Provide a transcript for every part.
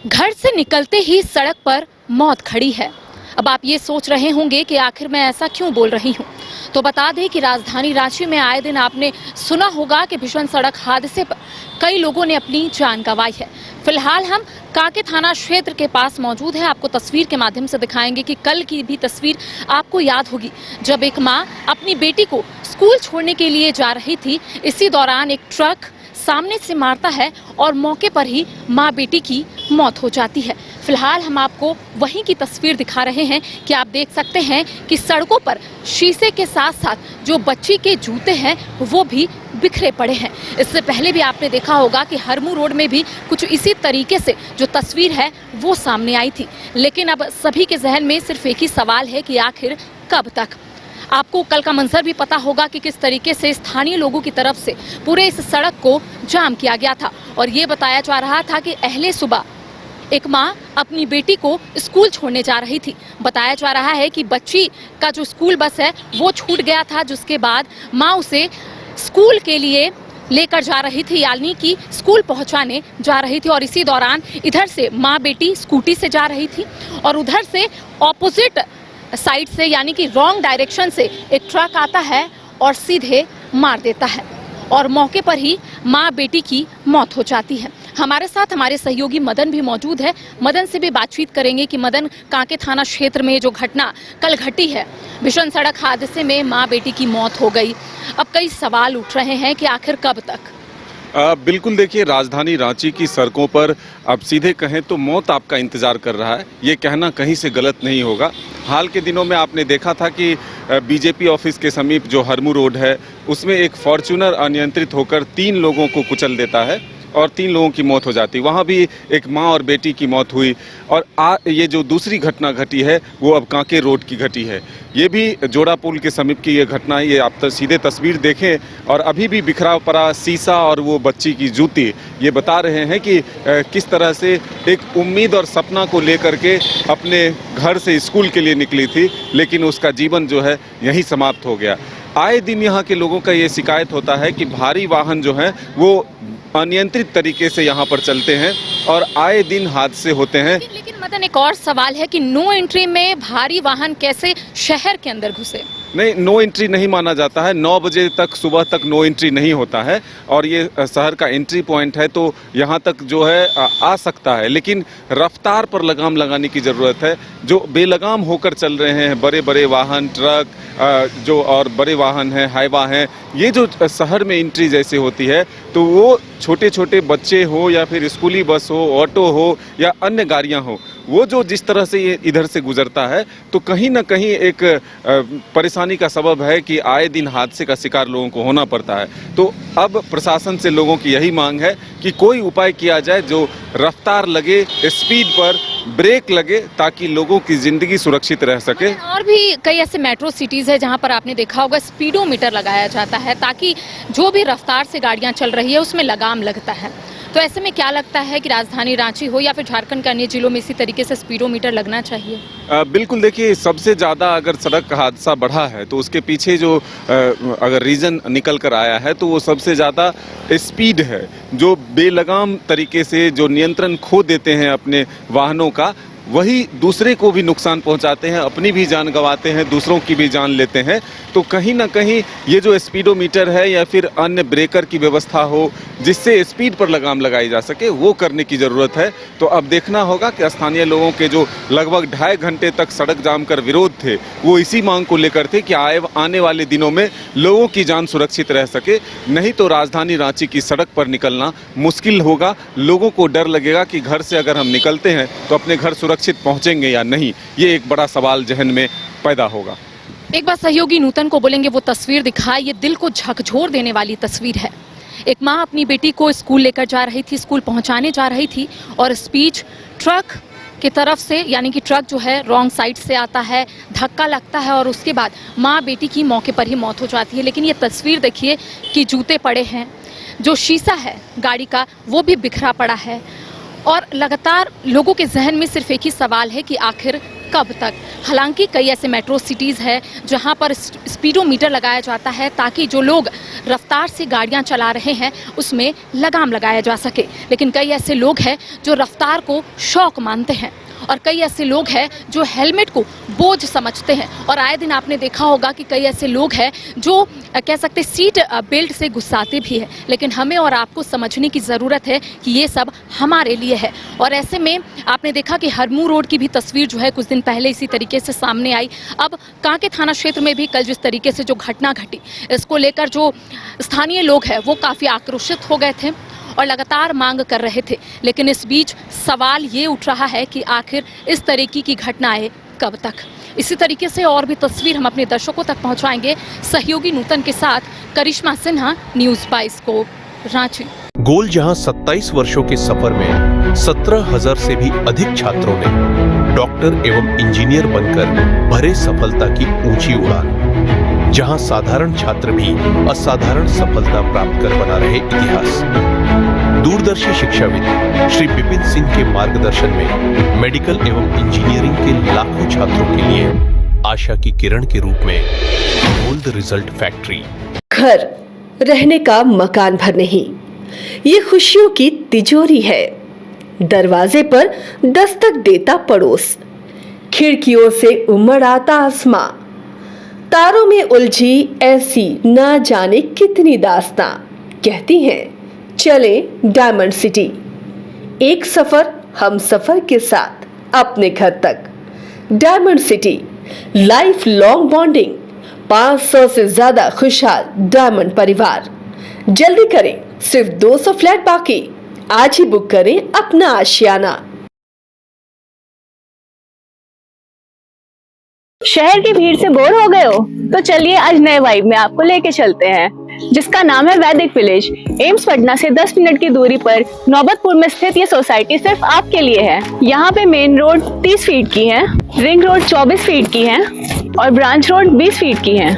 घर से निकलते ही सड़क पर मौत खड़ी है। अब आप ये सोच रहे होंगे कि आखिर मैं ऐसा क्यों बोल रही हूँ। तो बता दें कि राजधानी रांची में आए दिन आपने सुना होगा कि भीषण सड़क हादसे पर कई लोगों ने अपनी जान गंवाई है। फिलहाल हम कांके थाना क्षेत्र के पास मौजूद है। आपको तस्वीर के माध्यम से दिखाएंगे कि कल की भी तस्वीर आपको याद होगी, जब एक माँ अपनी बेटी को स्कूल छोड़ने के लिए जा रही थी। इसी दौरान एक ट्रक सामने से मारता है और मौके पर ही माँ बेटी की मौत हो जाती है। फिलहाल हम आपको वहीं की तस्वीर दिखा रहे हैं कि आप देख सकते हैं कि सड़कों पर शीशे के साथ साथ जो बच्ची के जूते हैं वो भी बिखरे पड़े हैं। इससे पहले भी आपने देखा होगा कि हरमू रोड में भी कुछ इसी तरीके से जो तस्वीर है वो सामने आई थी। लेकिन अब सभी के जहन में सिर्फ एक ही सवाल है कि आखिर कब तक। आपको कल का मंजर भी पता होगा कि किस तरीके से स्थानीय लोगों की तरफ से पूरे इस सड़क को जाम किया गया था और ये बताया जा रहा था कि अहले सुबह एक माँ अपनी बेटी को स्कूल छोड़ने जा रही थी। बताया जा रहा है कि बच्ची का जो स्कूल बस है वो छूट गया था, जिसके बाद माँ उसे स्कूल के लिए लेकर जा रही थी, यानी कि स्कूल पहुंचाने जा रही थी। और इसी दौरान इधर से माँ बेटी स्कूटी से जा रही थी और उधर से ऑपोजिट साइड से यानी कि रॉन्ग डायरेक्शन से एक ट्रक आता है और सीधे मार देता है और मौके पर ही माँ बेटी की मौत हो जाती है। हमारे साथ हमारे सहयोगी मदन भी मौजूद है। मदन से भी बातचीत करेंगे कि मदन, कांके थाना क्षेत्र में जो घटना कल घटी है, भीषण सड़क हादसे में माँ बेटी की मौत हो गई। अब कई सवाल उठ रहे हैं कि आखिर कब तक। बिल्कुल, देखिए, राजधानी रांची की सड़कों पर अब सीधे कहें तो मौत आपका इंतजार कर रहा है। ये कहना कहीं से गलत नहीं होगा। हाल के दिनों में आपने देखा था कि बीजेपी ऑफिस के समीप जो हरमू रोड है उसमें एक फॉर्च्यूनर अनियंत्रित होकर 3 लोगों को कुचल देता है और 3 लोगों की मौत हो जाती है। वहाँ भी एक माँ और बेटी की मौत हुई। और ये जो दूसरी घटना घटी है वो अब कांके रोड की घटी है। ये भी जोड़ा पुल के समीप की ये घटना है। ये आप सीधे तस्वीर देखें और अभी भी बिखरा पड़ा शीशा और वो बच्ची की जूती ये बता रहे हैं कि किस तरह से एक उम्मीद और सपना को लेकर के अपने घर से स्कूल के लिए निकली थी, लेकिन उसका जीवन जो है यहीं समाप्त हो गया। आए दिन यहाँ के लोगों का ये शिकायत होता है कि भारी वाहन जो हैं वो अनियंत्रित तरीके से यहाँ पर चलते हैं और आए दिन हादसे होते हैं। लेकिन मदन, एक और सवाल है कि नो एंट्री में भारी वाहन कैसे शहर के अंदर घुसे? नहीं, नो एंट्री नहीं माना जाता है। 9 बजे तक सुबह तक नो एंट्री नहीं होता है और ये शहर का एंट्री पॉइंट है, तो यहाँ तक जो है आ सकता है, लेकिन रफ्तार पर लगाम लगाने की ज़रूरत है। जो बेलगाम होकर चल रहे हैं बड़े बड़े वाहन, ट्रक जो और बड़े वाहन हैं, हाईवा हैं, ये जो शहर में एंट्री जैसे होती है तो वो छोटे छोटे बच्चे हो या फिर स्कूली बस हो, ऑटो हो या अन्य गाड़ियाँ हो, वो जो जिस तरह से ये इधर से गुजरता है तो कहीं ना कहीं एक परेशानी का सबब है कि आए दिन हादसे का शिकार लोगों को होना पड़ता है। तो अब प्रशासन से लोगों की यही मांग है कि कोई उपाय किया जाए जो रफ्तार लगे, स्पीड पर ब्रेक लगे, ताकि लोगों की जिंदगी सुरक्षित रह सके। और भी कई ऐसे मेट्रो सिटीज है जहां पर आपने देखा होगा स्पीडोमीटर लगाया जाता है ताकि जो भी रफ्तार से गाड़ियां चल रही है उसमें लगाम लगता है। तो ऐसे में क्या लगता है कि राजधानी रांची हो या फिर झारखंड के अन्य जिलों में इसी तरीके से स्पीडोमीटर लगना चाहिए? बिल्कुल, देखिए, सबसे ज़्यादा अगर सड़क हादसा बढ़ा है तो उसके पीछे जो अगर रीज़न निकल कर आया है तो वो सबसे ज़्यादा स्पीड है। जो बेलगाम तरीके से जो नियंत्रण खो देते हैं अपने वाहनों का, वही दूसरे को भी नुकसान पहुंचाते हैं, अपनी भी जान गंवाते हैं, दूसरों की भी जान लेते हैं। तो कहीं ना कहीं ये जो स्पीडोमीटर है या फिर अन्य ब्रेकर की व्यवस्था हो जिससे स्पीड पर लगाम लगाई जा सके, वो करने की ज़रूरत है। तो अब देखना होगा कि स्थानीय लोगों के जो लगभग 2.5 घंटे तक सड़क जाम कर विरोध थे वो इसी मांग को लेकर थे कि आने वाले दिनों में लोगों की जान सुरक्षित रह सके। नहीं तो राजधानी रांची की सड़क पर निकलना मुश्किल होगा। लोगों को डर लगेगा कि घर से अगर हम निकलते हैं तो अपने घर सुरक्षित पहुंचेंगे या नहीं। ये एक बड़ा सवाल जहन में पैदा होगा। एक बार सहयोगी नूतन को बोलेंगे वो तस्वीर दिखाए। ये दिल को झकझोर देने वाली तस्वीर है। एक माँ अपनी बेटी को स्कूल लेकर जा रही थी, स्कूल पहुंचाने जा रही थी और स्पीड ट्रक की तरफ से यानी कि ट्रक जो है रॉन्ग साइड से आता है, धक्का लगता है और उसके बाद माँ बेटी की मौके पर ही मौत हो जाती है। लेकिन ये तस्वीर देखिए कि जूते पड़े हैं, जो शीशा है गाड़ी का वो भी बिखरा पड़ा है और लगातार लोगों के जहन में सिर्फ एक ही सवाल है कि आखिर कब तक। हालांकि कई ऐसे मेट्रो सिटीज़ है जहां पर स्पीडोमीटर लगाया जाता है ताकि जो लोग रफ्तार से गाड़ियां चला रहे हैं उसमें लगाम लगाया जा सके, लेकिन कई ऐसे लोग हैं जो रफ्तार को शौक मानते हैं और कई ऐसे लोग हैं जो हेलमेट को बोझ समझते हैं। और आए दिन आपने देखा होगा कि कई ऐसे लोग हैं जो कह सकते सीट बेल्ट से गुस्साते भी हैं, लेकिन हमें और आपको समझने की ज़रूरत है कि ये सब हमारे लिए है। और ऐसे में आपने देखा कि हरमू रोड की भी तस्वीर जो है कुछ दिन पहले इसी तरीके से सामने आई। अब कांके थाना क्षेत्र में भी कल जिस तरीके से जो घटना घटी, इसको लेकर जो स्थानीय लोग हैं वो काफ़ी आक्रोशित हो गए थे और लगातार मांग कर रहे थे। लेकिन इस बीच सवाल ये उठ रहा है कि आखिर इस तरीके की घटनाएं कब तक। इसी तरीके से और भी तस्वीर हम अपने दर्शकों तक पहुंचाएंगे। सहयोगी नूतन के साथ करिश्मा सिन्हा, न्यूज़ 22 को रांची। गोल जहां 27 वर्षों के सफर में 17,000 से भी अधिक छात्रों ने डॉक्टर एवं इंजीनियर बनकर भरे सफलता की ऊंची उड़ान, जहां साधारण छात्र भी असाधारण सफलता प्राप्त कर बना रहे इतिहास। दूरदर्शी शिक्षाविद श्री विपिन सिंह के मार्गदर्शन में मेडिकल एवं इंजीनियरिंग के लाखों छात्रों के लिए आशा की किरण के रूप में गोल्ड रिजल्ट फैक्ट्री। घर रहने का मकान भर नहीं, ये खुशियों की तिजोरी है। दरवाजे पर दस्तक देता पड़ोस, खिड़कियों से उमड़ आता आसमां, तारों में उलझी ऐसी ना जाने कितनी दास्तां। कहती हैं चले डायमंड सिटी, एक सफर हम सफर के साथ अपने घर तक। Diamond city, life long bonding, 500 से ज्यादा खुशहाल डायमंड परिवार। जल्दी करें, सिर्फ 200 फ्लैट बाकी। आज ही बुक करें अपना आशियाना। शहर की भीड़ से बोर हो गए हो तो चलिए आज नए वाइब में आपको लेके चलते हैं, जिसका नाम है वैदिक विलेज। एम्स पटना से 10 मिनट की दूरी पर नौबतपुर में स्थित ये सोसाइटी सिर्फ आपके लिए है। यहाँ पे मेन रोड 30 फीट की है, रिंग रोड 24 फीट की है और ब्रांच रोड 20 फीट की है।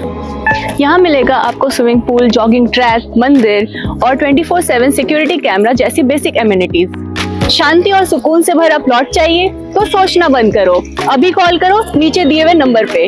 यहाँ मिलेगा आपको स्विमिंग पूल, जॉगिंग ट्रैक, मंदिर और 24/7 सिक्योरिटी कैमरा जैसी बेसिक एमिनिटीज। शांति और सुकून से भरा प्लॉट चाहिए तो सोचना बंद करो, अभी कॉल करो नीचे दिए हुए नंबर पे।